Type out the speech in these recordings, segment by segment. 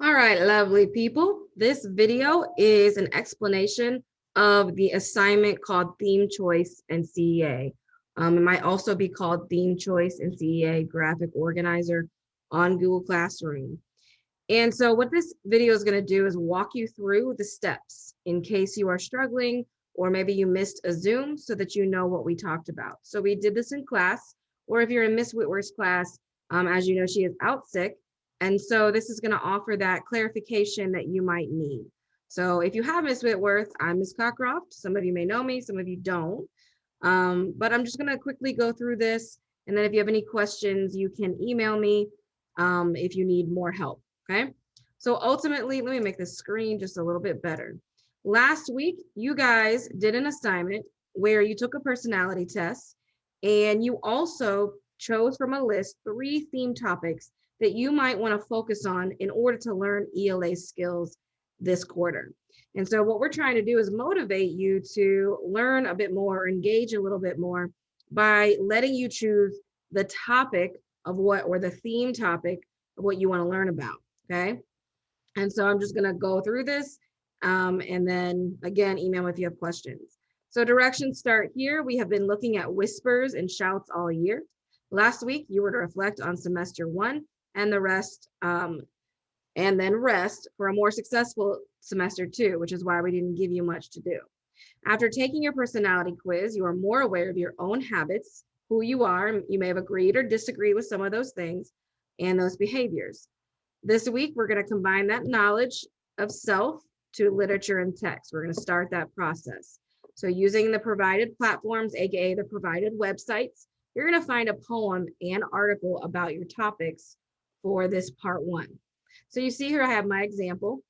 All right, lovely people. This video is an explanation of the assignment called Theme Choice and CEA. It might also be called Theme Choice and CEA Graphic Organizer on Google Classroom. And so what this video is going to do is walk you through the steps in case you are struggling or maybe you missed a Zoom so that you know what we talked about. So we did this in class, or if you're in Miss Whitworth's class, as you know, she is out sick. And so this is going to offer that clarification that you might need. So if you have Miss Whitworth, I'm Miss Cockcroft. Some of you may know me, some of you don't. But I'm just going to quickly go through this. And then if you have any questions, you can email me if you need more help. Okay. So ultimately, let me make this screen just a little bit better. Last week, you guys did an assignment where you took a personality test and you also chose from a list 3 theme topics that you might want to focus on in order to learn ELA skills this quarter. And so what we're trying to do is motivate you to learn a bit more, or engage a little bit more by letting you choose the topic of what, or the theme topic of what you want to learn about, okay? And so I'm just going to go through this and then again, email if you have questions. So directions start here. We have been looking at whispers and shouts all year. Last week, you were to reflect on semester 1 and the rest, and then rest for a more successful semester 2, which is why we didn't give you much to do. After taking your personality quiz, you are more aware of your own habits, who you are. You may have agreed or disagreed with some of those things and those behaviors. This week, we're going to combine that knowledge of self to literature and text. We're going to start that process. So using the provided platforms, AKA the provided websites, you're going to find a poem and article about your topics for this part 1. So you see here, I have my example,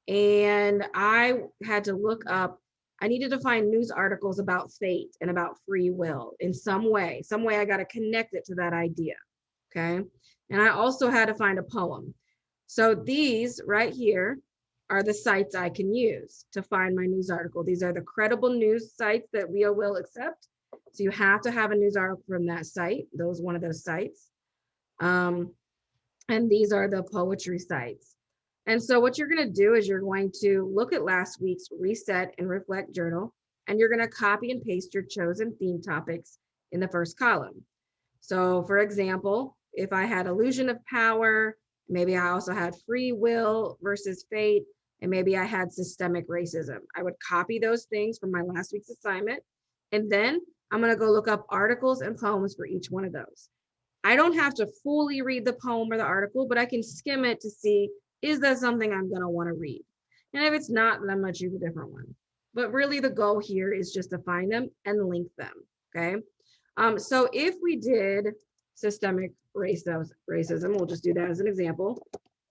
and I had to look up, I needed to find news articles about fate and about free will in some way. I got to connect it to that idea, okay? And I also had to find a poem. So these right here are the sites I can use to find my news article. These are the credible news sites that we will accept. So you have to have a news article from that site, one of those sites. And these are the poetry sites. And so what you're going to do is you're going to look at last week's Reset and Reflect journal, and you're going to copy and paste your chosen theme topics in the first column. So for example, if I had illusion of power, maybe I also had free will versus fate, and maybe I had systemic racism. I would copy those things from my last week's assignment, and then I'm going to go look up articles and poems for each one of those. I don't have to fully read the poem or the article, but I can skim it to see, is that something I'm going to want to read? And if it's not, then I'm going to choose a different one. But really the goal here is just to find them and link them, okay? So if we did systemic racism, we'll just do that as an example.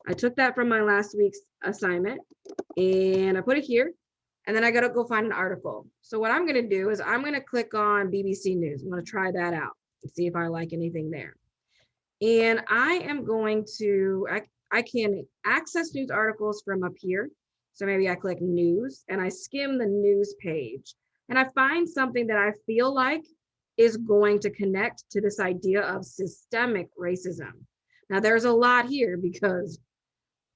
I took that from my last week's assignment and I put it here, and then I got to go find an article. So what I'm going to do is I'm going to click on BBC News. I'm going to try that out and see if I like anything there. And I am going to, I can access news articles from up here. So maybe I click news and I skim the news page and I find something that I feel like is going to connect to this idea of systemic racism. Now there's a lot here because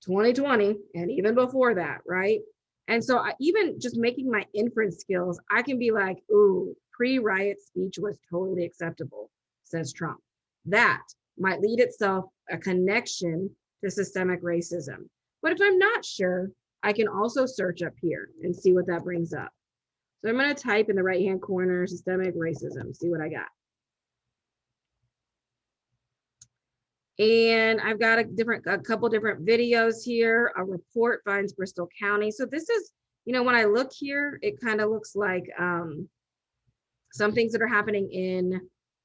2020 and even before that, right? And so even just making my inference skills, I can be like, ooh, pre-riot speech was totally acceptable, says Trump. That might lead itself a connection to systemic racism. But if I'm not sure, I can also search up here and see what that brings up. So I'm going to type in the right-hand corner, systemic racism, see what I got. And I've got a couple different videos here. A report finds Bristol County. So this is, you know, when I look here, it kind of looks like some things that are happening in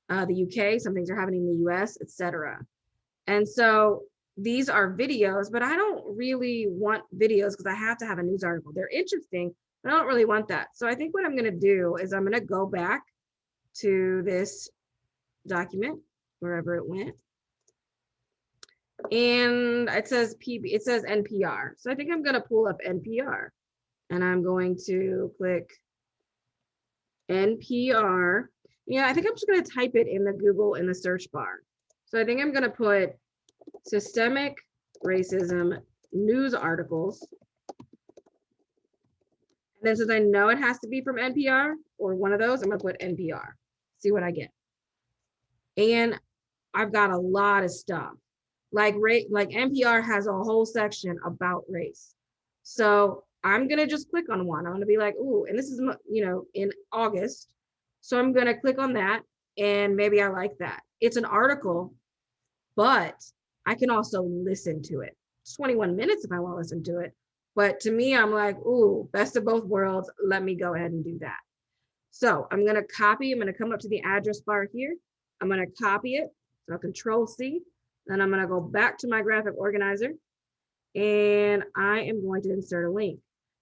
the UK, some things are happening in the US, etc. And so these are videos, but I don't really want videos because I have to have a news article. They're interesting, but I don't really want that. So I think what I'm going to do is I'm going to go back to this document, wherever it went. And it says NPR. So I think I'm going to pull up NPR and I'm going to click NPR. Yeah, I think I'm just going to type it in the Google in the search bar. So I think I'm going to put systemic racism news articles. And then since I know it has to be from NPR or one of those, I'm gonna put NPR, see what I get. And I've got a lot of stuff. Like NPR has a whole section about race. So I'm gonna just click on one. I'm gonna be like, ooh, and this is, in August. So I'm gonna click on that and maybe I like that. It's an article, but I can also listen to it. It's 21 minutes if I want to listen to it. But to me, I'm like, ooh, best of both worlds. Let me go ahead and do that. So I'm going to copy. I'm going to come up to the address bar here. I'm going to copy it. So Control C. Then I'm going to go back to my graphic organizer. And I am going to insert a link.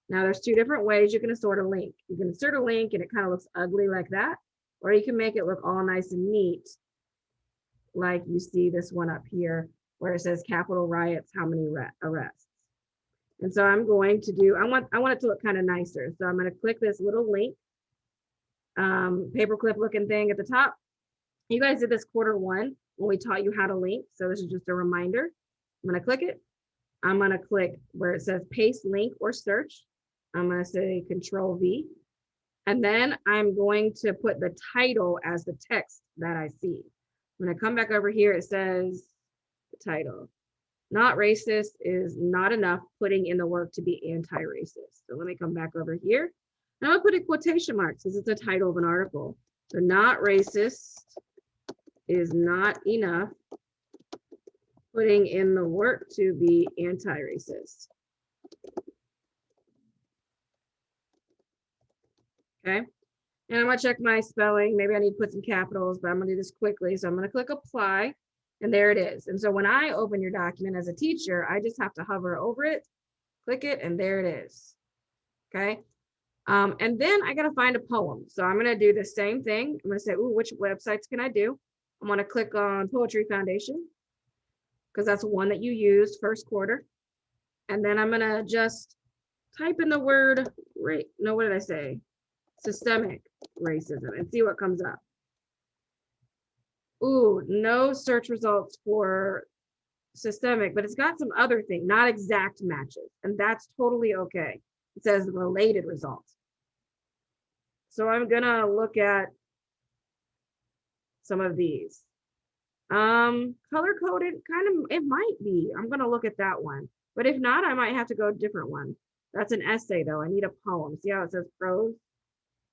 Now there's two different ways you can insert a link. You can insert a link and it kind of looks ugly like that. Or you can make it look all nice and neat. Like you see this one up here where it says Capitol riots, how many arrests? And so I'm going to do, I want it to look kind of nicer. So I'm going to click this little link, paperclip looking thing at the top. You guys did this quarter one when we taught you how to link. So this is just a reminder. I'm going to click it. I'm going to click where it says paste link or search. I'm going to say Control V. And then I'm going to put the title as the text that I see. I'm going to come back over here. It says the title. Not racist is not enough, putting in the work to be anti-racist. So let me come back over here. And I'm gonna put in quotation marks because it's the title of an article. So not racist is not enough, putting in the work to be anti-racist. Okay. And I'm gonna check my spelling. Maybe I need to put some capitals, but I'm gonna do this quickly. So I'm gonna click apply. And there it is. And so when I open your document as a teacher, I just have to hover over it, click it, and there it is. Okay. And then I got to find a poem. So I'm going to do the same thing. I'm going to say, ooh, which websites can I do? I'm going to click on Poetry Foundation because that's one that you used first quarter. And then I'm going to just type in the word, no, what did I say? Systemic racism and see what comes up. Ooh, no search results for systemic, but it's got some other thing, not exact matches, and that's totally okay. It says related results. So I'm gonna look at some of these. Color coded, kind of, it might be. I'm gonna look at that one, but if not, I might have to go a different one. That's an essay though. I need a poem. See how it says prose,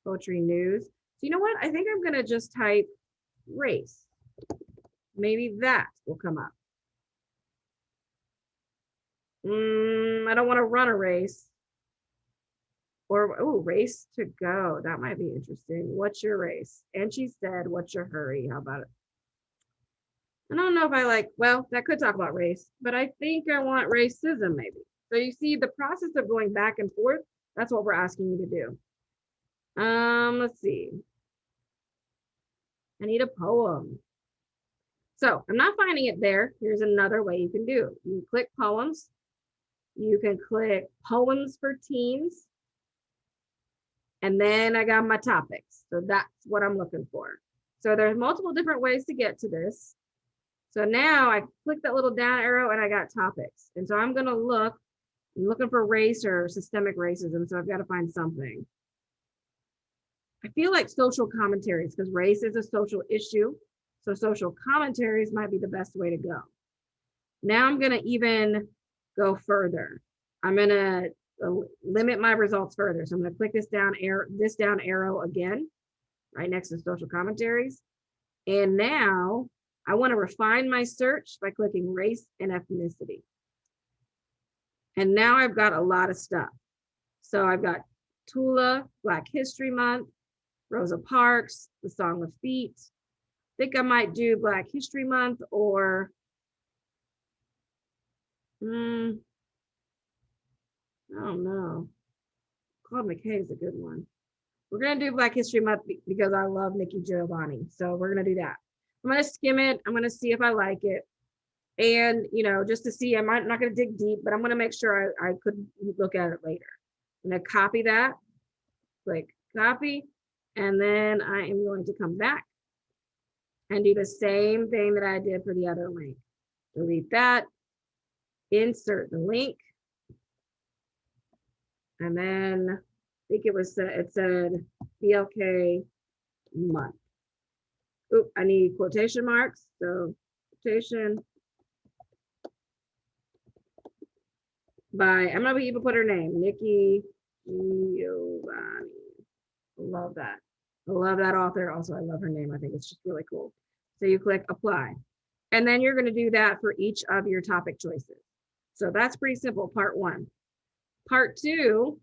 poetry, news. So you know what? I think I'm gonna just type race. Maybe that will come up. I don't want to run a race. Or, oh, race to go. That might be interesting. What's your race? And she said, what's your hurry? How about it? I don't know if I like, well, that could talk about race, but I think I want racism maybe. So you see the process of going back and forth, that's what we're asking you to do. Let's see. I need a poem. So I'm not finding it there. Here's another way you can do. You click poems. You can click poems for teens. And then I got my topics. So that's what I'm looking for. So there's multiple different ways to get to this. So now I click that little down arrow and I got topics. And so I'm gonna look, I'm looking for race or systemic racism. So I've got to find something. I feel like social commentaries because race is a social issue. So social commentaries might be the best way to go. Now I'm gonna even go further. I'm gonna limit my results further. So I'm gonna click this down arrow again, right next to social commentaries. And now I wanna refine my search by clicking race and ethnicity. And now I've got a lot of stuff. So I've got Tula, Black History Month, Rosa Parks, the Song of Feet. I think I might do Black History Month or I don't know. Claude McKay is a good one. We're gonna do Black History Month because I love Nikki Giovanni. So we're gonna do that. I'm gonna skim it. I'm gonna see if I like it. And just to see, I'm not gonna dig deep, but I'm gonna make sure I could look at it later. I'm gonna copy that, click copy, and then I am going to come back and do the same thing that I did for the other link. Delete that, insert the link. And then I think it said BLK month. Oop, I need quotation marks. So quotation by, I'm gonna even put her name, Nikki Giovanni. Love that. I love that author. Also, I love her name. I think it's just really cool. So you click apply. And then you're going to do that for each of your topic choices. So that's pretty simple, part one. Part two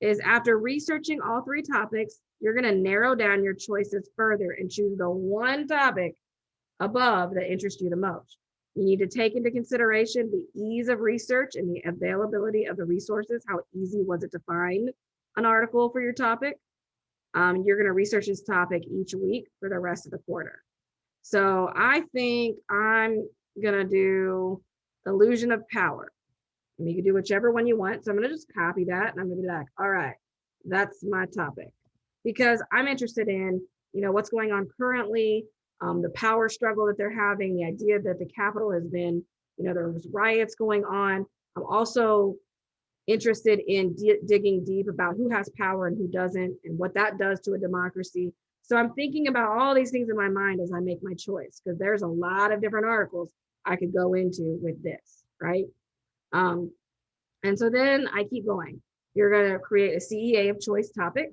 is after researching all three topics, you're going to narrow down your choices further and choose the one topic above that interests you the most. You need to take into consideration the ease of research and the availability of the resources. How easy was it to find an article for your topic? You're going to research this topic each week for the rest of the quarter. So I think I'm going to do illusion of power. And you can do whichever one you want. So I'm going to just copy that and I'm going to be like, all right, that's my topic. Because I'm interested in, what's going on currently, the power struggle that they're having, the idea that the Capitol has been, there's riots going on. I'm also interested in digging deep about who has power and who doesn't and what that does to a democracy. So I'm thinking about all these things in my mind as I make my choice, because there's a lot of different articles I could go into with this, right? And so then I keep going. You're going to create a CEA of choice topic.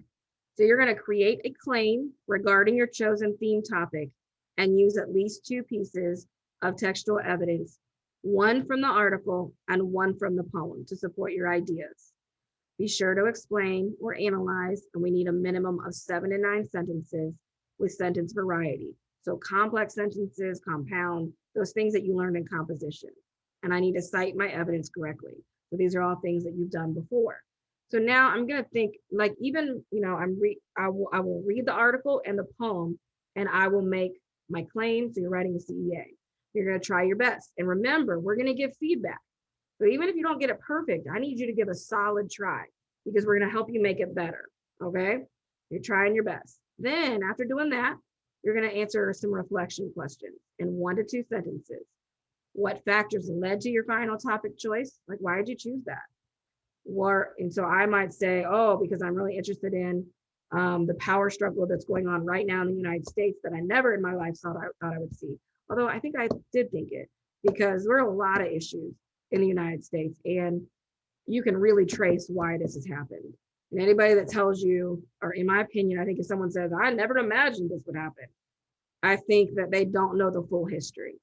So you're going to create a claim regarding your chosen theme topic and use at least 2 pieces of textual evidence, one from the article and one from the poem to support your ideas. Be sure to explain or analyze, and we need a minimum of 7 to 9 sentences with sentence variety. So complex sentences, compound, those things that you learned in composition. And I need to cite my evidence correctly. So these are all things that you've done before. So now I'm going to think like even, I will read the article and the poem and I will make my claim. So you're writing a CEA. You're going to try your best. And remember, we're going to give feedback. So even if you don't get it perfect, I need you to give a solid try because we're going to help you make it better. Okay. You're trying your best. Then after doing that, you're going to answer some reflection questions in 1 to 2 sentences. What factors led to your final topic choice? Like, why did you choose that? And so I might say, oh, because I'm really interested in the power struggle that's going on right now in the United States that I never in my life thought I would see. Although I think I did think it, because there are a lot of issues in the United States, and you can really trace why this has happened. And anybody that tells you, or in my opinion, I think if someone says, I never imagined this would happen, I think that they don't know the full history.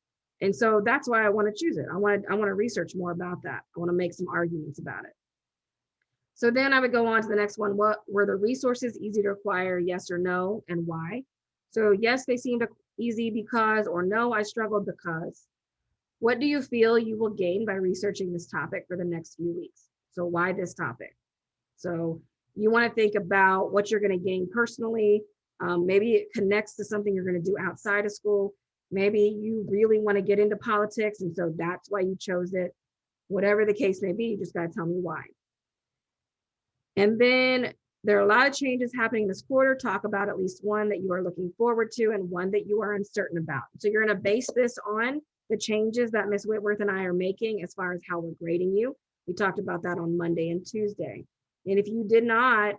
And so that's why I want to choose it. I want to research more about that. I want to make some arguments about it. So then I would go on to the next one. What were the resources easy to acquire? Yes or no, and why? So yes, they seemed easy because, or no, I struggled because. What do you feel you will gain by researching this topic for the next few weeks? So why this topic? So you want to think about what you're going to gain personally. Maybe it connects to something you're going to do outside of school. Maybe you really want to get into politics, and so that's why you chose it. Whatever the case may be, you just got to tell me why. And then there are a lot of changes happening this quarter. Talk about at least one that you are looking forward to and one that you are uncertain about. So you're going to base this on the changes that Ms. Whitworth and I are making as far as how we're grading you. We talked about that on Monday and Tuesday. And if you did not,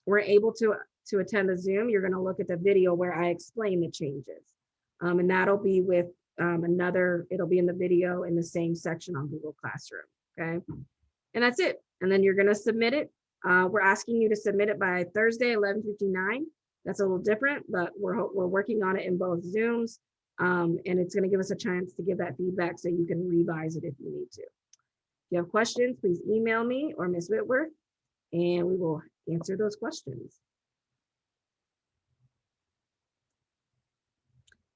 were able to attend the Zoom, you're going to look at the video where I explain the changes. And that'll be with it'll be in the video in the same section on Google Classroom. Okay. And that's it. And then you're going to submit it. We're asking you to submit it by Thursday, 11:59. That's a little different, but we're working on it in both Zooms. And it's going to give us a chance to give that feedback so you can revise it if you need to. If you have questions, please email me or Ms. Whitworth, and we will answer those questions.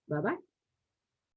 Bye-bye.